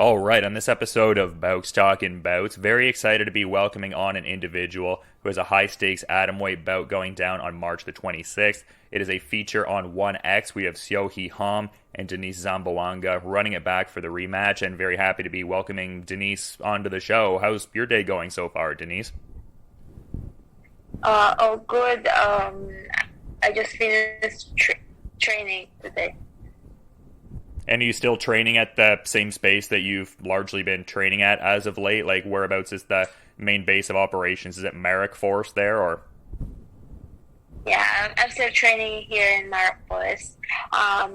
All right, on this episode of Bouts Talking Bouts, very excited to be welcoming on an individual who has a high stakes atomweight bout going down on March the 26th. It is a feature on 1X. We have Seo Hee Ham and Denice Zamboanga running it back for the rematch, and very happy to be welcoming Denice onto the show. How's your day going so far, Denice? Oh, good. I just finished training today. And are you still training at the same space that you've largely been training at as of late? Like, whereabouts is the main base of operations? Is it Merrick Force there, or? Yeah, I'm still training here in Maracos. I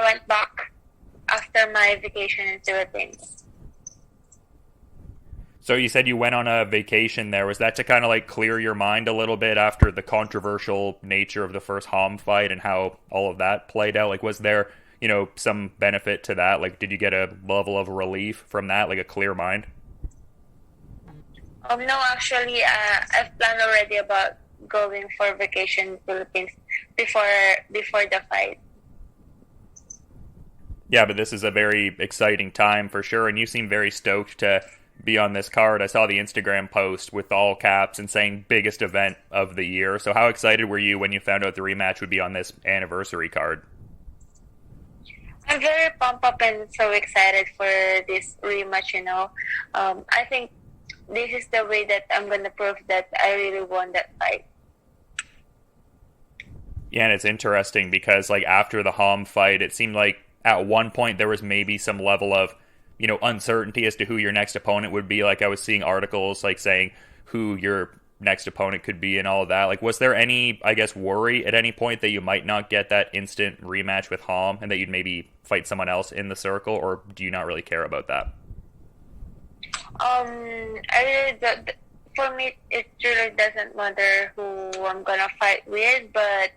went back after my vacation in Philippines. So you said you went on a vacation there. Was that to kind of like clear your mind a little bit after the controversial nature of the first Ham fight and how all of that played out? Like, was there, some benefit to that? Like, did you get a level of relief from that, like a clear mind? No, actually, I've planned already about going for vacation in Philippines before the fight. Yeah, but this is a very exciting time for sure, and you seem very stoked to be on this card. I saw the Instagram post with all caps and saying biggest event of the year. So how excited were you when you found out the rematch would be on this anniversary card? I'm very pumped up and so excited for this rematch. I think this is the way that I'm going to prove that I really won that fight. Yeah, and it's interesting because like after the Ham fight, it seemed like at one point there was maybe some level of uncertainty as to who your next opponent would be. Like I was seeing articles like saying who your next opponent could be and all of that. Like, was there any, I guess, worry at any point that you might not get that instant rematch with Ham and that you'd maybe fight someone else in the circle, or do you not really care about that? For me, it really doesn't matter who I'm gonna fight with, but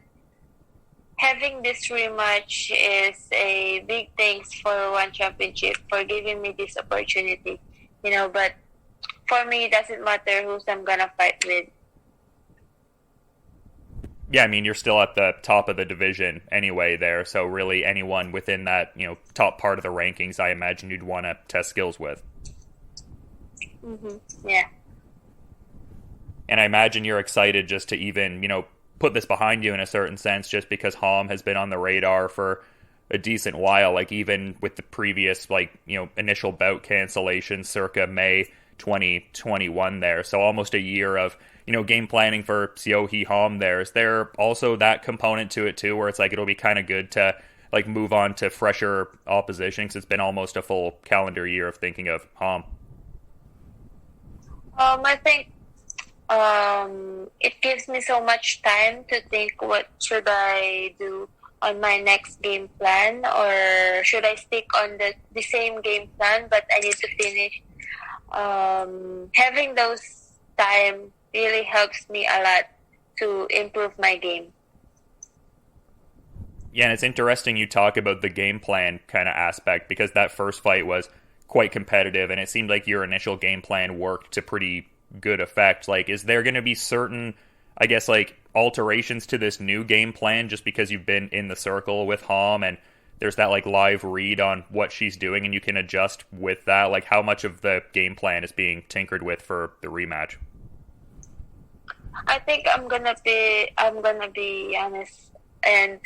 having this rematch is a big thanks for One Championship for giving me this opportunity, but for me, it doesn't matter who I'm gonna fight with. Yeah, I mean, you're still at the top of the division anyway there, so really anyone within that, top part of the rankings, I imagine you'd want to test skills with. Yeah. And I imagine you're excited just to even, put this behind you in a certain sense, just because Ham has been on the radar for a decent while, like even with the previous, initial bout cancellation circa May 2021 there. So almost a year of, game planning for Seo Hee Ham there. Is there also that component to it too, where it's like it'll be kind of good to like move on to fresher opposition because it's been almost a full calendar year of thinking of Ham? I think it gives me so much time to think what should I do on my next game plan, or should I stick on the same game plan but I need to finish. Having those time really helps me a lot to improve my game. Yeah, and it's interesting you talk about the game plan kind of aspect because that first fight was quite competitive and it seemed like your initial game plan worked to pretty good effect. Like, is there going to be certain, I guess, like alterations to this new game plan just because you've been in the circle with Ham and there's that like live read on what she's doing and you can adjust with that? Like, how much of the game plan is being tinkered with for the rematch? I think I'm gonna be honest, and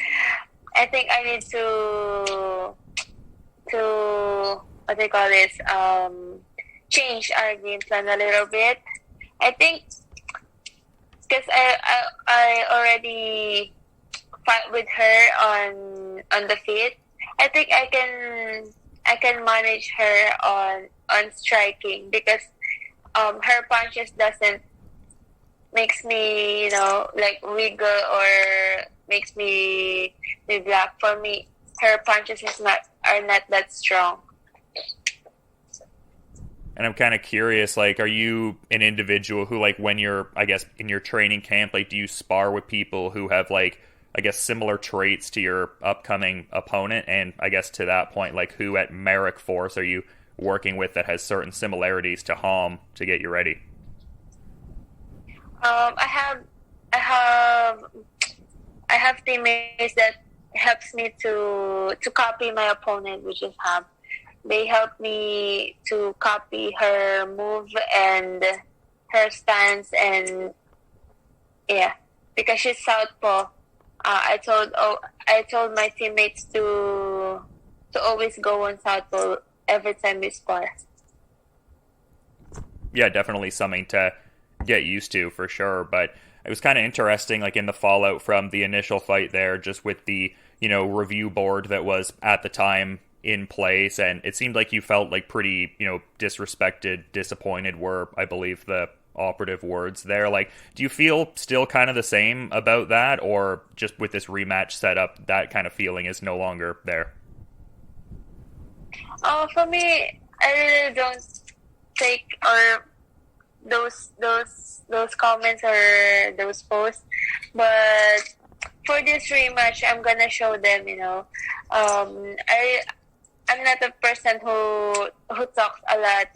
I think I need to what do you call this, change our game plan a little bit. I think because I already fight with her on the feet. I think I can manage her on striking because her punches doesn't makes me like wiggle or makes me block. For me, her punches are not that strong. And I'm kind of curious, like, are you an individual who, like, when you're, I guess, in your training camp, like, do you spar with people who have, like, I guess, similar traits to your upcoming opponent? And I guess to that point, like, who at Merrick Force are you working with that has certain similarities to Ham to get you ready? I have teammates that helps me to copy my opponent, which is Ham. they helped me to copy her move and her stance, and yeah, because she's southpaw. I told my teammates to always go on southpaw every time we spar. Yeah, definitely something to get used to for sure. But it was kind of interesting, like in the fallout from the initial fight there, just with the review board that was at the time in place, and it seemed like you felt like pretty disrespected, disappointed were, I believe, the operative words there. Like, do you feel still kind of the same about that, or just with this rematch setup, that kind of feeling is no longer there? For me, I really don't take or those comments or those posts, but for this rematch, I'm gonna show them. I'm not a person who talks a lot.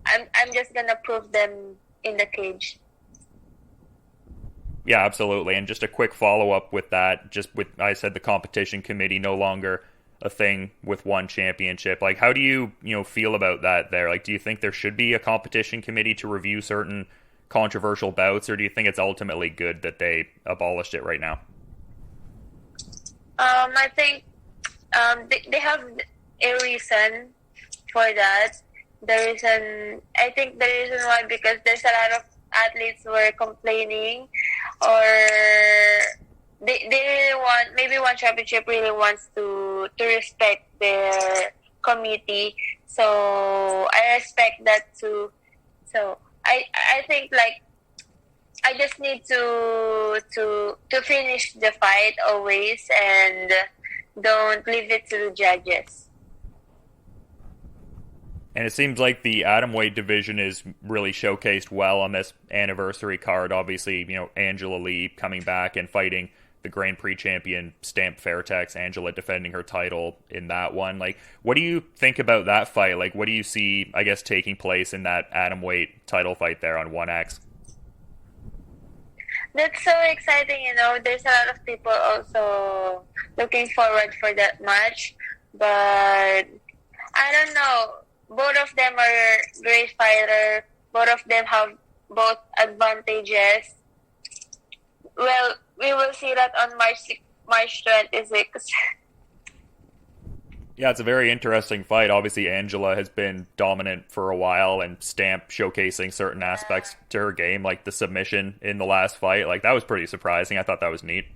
I'm just gonna prove them in the cage. Yeah, absolutely. And just a quick follow up with that, just with I said the competition committee no longer a thing with one championship. Like, how do you feel about that there? Like, do you think there should be a competition committee to review certain controversial bouts, or do you think it's ultimately good that they abolished it right now? I think they have a reason for that. I think the reason why, because there's a lot of athletes who are complaining, or they really want, maybe one championship really wants to respect their committee. So I respect that too. So I think, like, I just need to finish the fight always, and don't leave it to the judges. And it seems like the atomweight division is really showcased well on this anniversary card. Obviously, Angela Lee coming back and fighting the Grand Prix champion Stamp Fairtex, Angela defending her title in that one. Like, what do you think about that fight? Like, what do you see, I guess, taking place in that atomweight title fight there on 1X? That's so exciting, There's a lot of people also looking forward for that match. But I don't know. Both of them are great fighters. Both of them have both advantages. Well, we will see that on March 26th. Yeah, it's a very interesting fight. Obviously, Angela has been dominant for a while, and Stamp showcasing certain aspects to her game, like the submission in the last fight. Like, that was pretty surprising. I thought that was neat.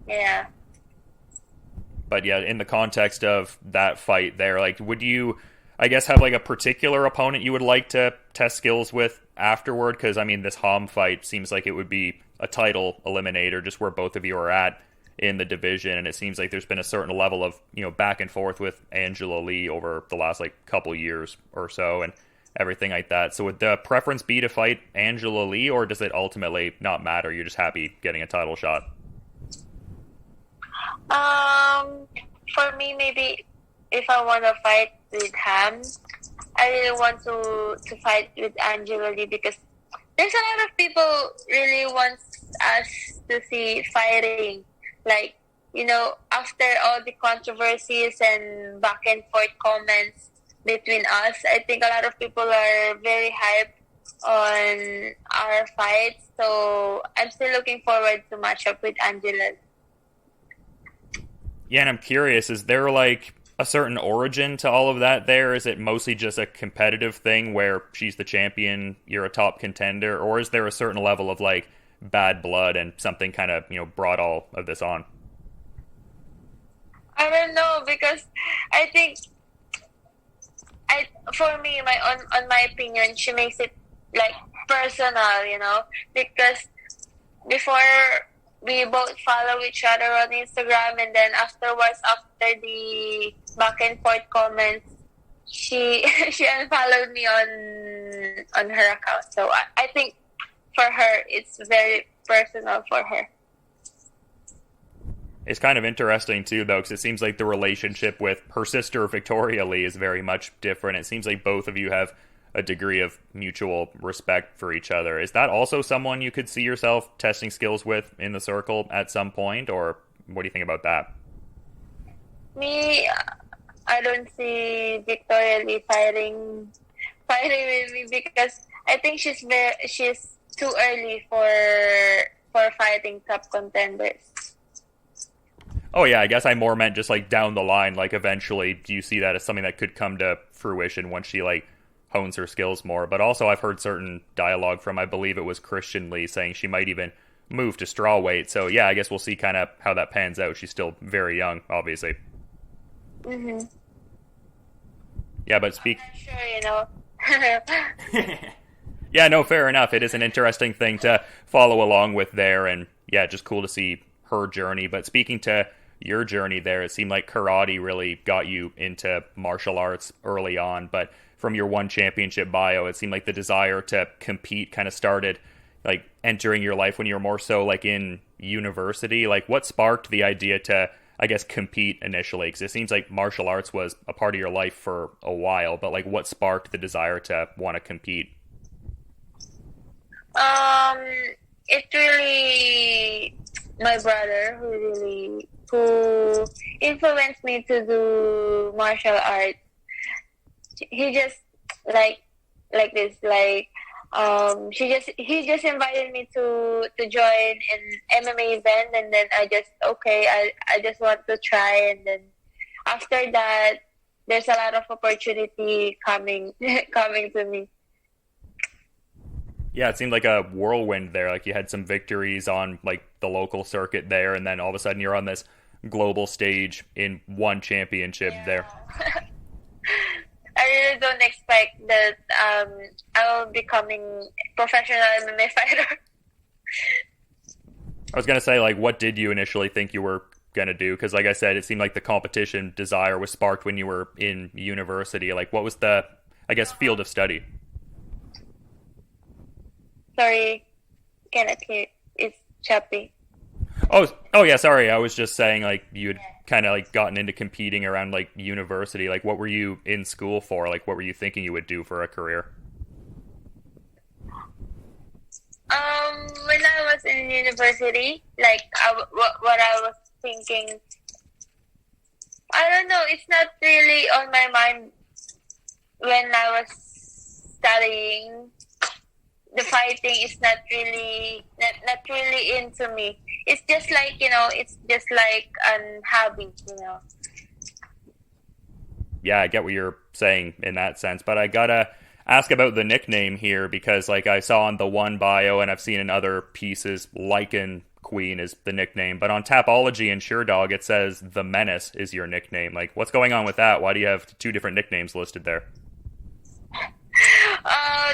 Yeah. But yeah, in the context of that fight there, like, would you, I guess, have like a particular opponent you would like to test skills with afterward? Because, I mean, this Ham fight seems like it would be a title eliminator, just where both of you are at in the division, and it seems like there's been a certain level of back and forth with Angela Lee over the last like couple years or so, and everything like that. So would the preference be to fight Angela Lee, or does it ultimately not matter? You're just happy getting a title shot? For me, maybe if I want to fight with Ham, I really want to fight with Angela Lee, because there's a lot of people really wants us to see fighting. Like, after all the controversies and back and forth comments between us, I think a lot of people are very hyped on our fights. So I'm still looking forward to match up with Angela. Yeah, and I'm curious, is there like a certain origin to all of that there? Is it mostly just a competitive thing where she's the champion, you're a top contender, or is there a certain level of like bad blood and something kind of, brought all of this on? I don't know, because I think, for me, on my opinion, she makes it like personal, because before we both follow each other on Instagram, and then afterwards, after the back and forth comments, she she unfollowed me on her account. So I think for her, it's very personal for her. It's kind of interesting, too, though, because it seems like the relationship with her sister, Victoria Lee, is very much different. It seems like both of you have a degree of mutual respect for each other. Is that also someone you could see yourself testing skills with in the circle at some point, or what do you think about that? Me, I don't see Victoria Lee fighting with me because I think she's too early for fighting top contenders. Oh yeah, I guess I more meant just like down the line, like eventually do you see that as something that could come to fruition once she like hones her skills more? But also I've heard certain dialogue from I believe it was Christian Lee saying she might even move to strawweight. So yeah, I guess we'll see kind of how that pans out. She's still very young, obviously. Mm-hmm. Yeah, but I'm speak not sure. Yeah, no, fair enough. It is an interesting thing to follow along with there, and yeah, just cool to see her journey. But speaking to your journey there, it seemed like karate really got you into martial arts early on. But from your one championship bio, it seemed like the desire to compete kind of started like entering your life when you were more so like in university. Like, what sparked the idea to, I guess, compete initially? Because it seems like martial arts was a part of your life for a while, but like, what sparked the desire to want to compete? um, it's really my brother who influenced me to do martial art. He just like like this like he just invited me to join an MMA event, and then I just okay, I just want to try, and then after that there's a lot of opportunity coming coming to me. Yeah, it seemed like a whirlwind there. Like you had some victories on like the local circuit there, and then all of a sudden you're on this global stage in one championship there. Yeah. I really don't expect that I will becoming professional MMA fighter. I was gonna say, like, what did you initially think you were gonna do? Because, like I said, it seemed like the competition desire was sparked when you were in university. Like, what was the, I guess, field of study? Sorry, cannot hear. It's choppy. Oh yeah. Sorry, I was just saying, like, you had kind of like gotten into competing around like university. Like, what were you in school for? Like, what were you thinking you would do for a career? When I was in university, like what I was thinking, I don't know. It's not really on my mind when I was studying. The fighting is not really into me. It's just like it's just like an hobby. Yeah, I get what you're saying in that sense, but I gotta ask about the nickname here because, like, I saw on the one bio and I've seen in other pieces, Lycan Queen is the nickname, but on Tapology and SureDog it says the Menace is your nickname. Like, what's going on with that? Why do you have two different nicknames listed there?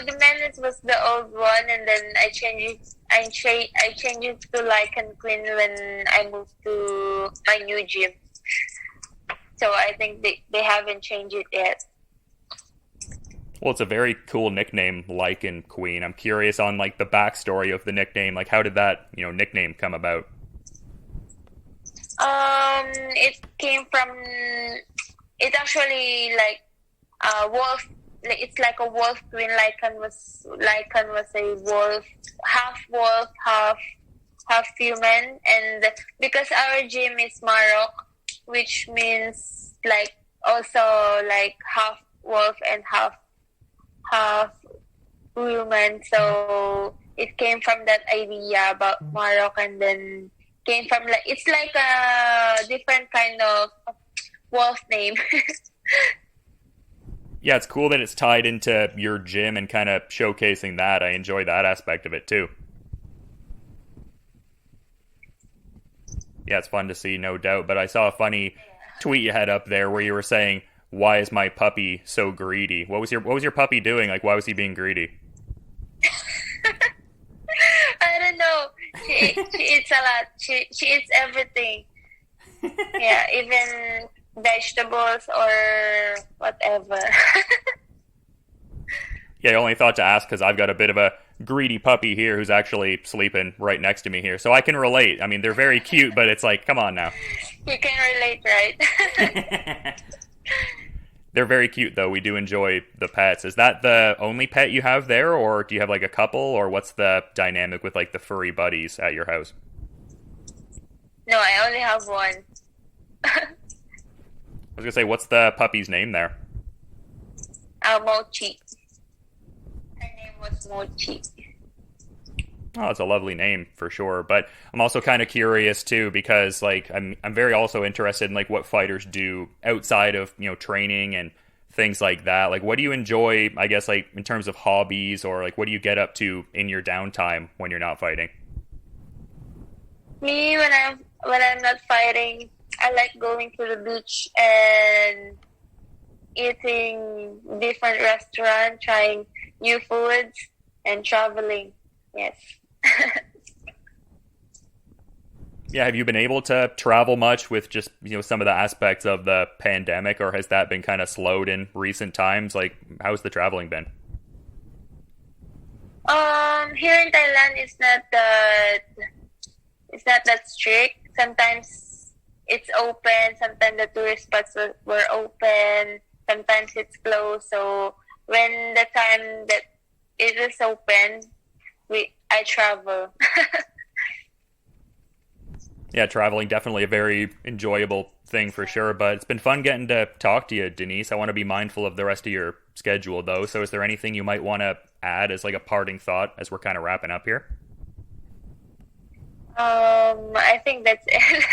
The Menace was the old one, and then I changed it. I changed it to Lycan Queen when I moved to my new gym. So I think they haven't changed it yet. Well, it's a very cool nickname, Lycan Queen. I'm curious on like the backstory of the nickname. Like, how did that nickname come about? It came from. It actually like wolf. It's like a wolf queen. Lycan was a wolf, half human, and because our gym is Marok, which means like also like half wolf and half human. So it came from that idea about Marok, and then came from like it's like a different kind of wolf name. Yeah, it's cool that it's tied into your gym and kind of showcasing that. I enjoy that aspect of it too. Yeah, it's fun to see, no doubt. But I saw a funny tweet you had up there where you were saying, "Why is my puppy so greedy?" What was your puppy doing? Like, why was he being greedy? I don't know. She eats a lot. She eats everything. Yeah, even vegetables or whatever. Yeah, I only thought to ask because I've got a bit of a greedy puppy here who's actually sleeping right next to me here, so I can relate. I mean, they're very cute, but it's like, come on now. You can relate, right? They're very cute, though. We do enjoy the pets. Is that the only pet you have there, or do you have like a couple, or what's the dynamic with like the furry buddies at your house? No, I only have one. was gonna say, what's the puppy's name there? Mochi. Her name was Mochi. Oh, it's a lovely name for sure. But I'm also kind of curious too because like I'm very also interested in like what fighters do outside of, training and things like that. Like what do you enjoy, I guess like in terms of hobbies or like what do you get up to in your downtime when you're not fighting? Me, when I'm not fighting, I like going to the beach and eating different restaurants, trying new foods, and traveling. Yes. Yeah, have you been able to travel much with just, some of the aspects of the pandemic or has that been kind of slowed in recent times? Like how's the traveling been? Here in Thailand, it's not that strict. Sometimes it's open. Sometimes the tourist spots were open. Sometimes it's closed. So when the time that it is open, I travel. Yeah, traveling definitely a very enjoyable thing for sure. But it's been fun getting to talk to you, Denise. I want to be mindful of the rest of your schedule, though. So, is there anything you might want to add as like a parting thought as we're kind of wrapping up here? I think that's it.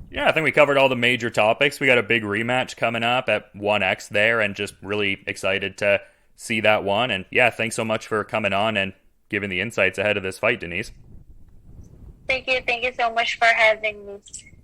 Yeah, I think we covered all the major topics. We got a big rematch coming up at 1X there, and just really excited to see that one. And yeah, thanks so much for coming on and giving the insights ahead of this fight, Denise. Thank you so much for having me.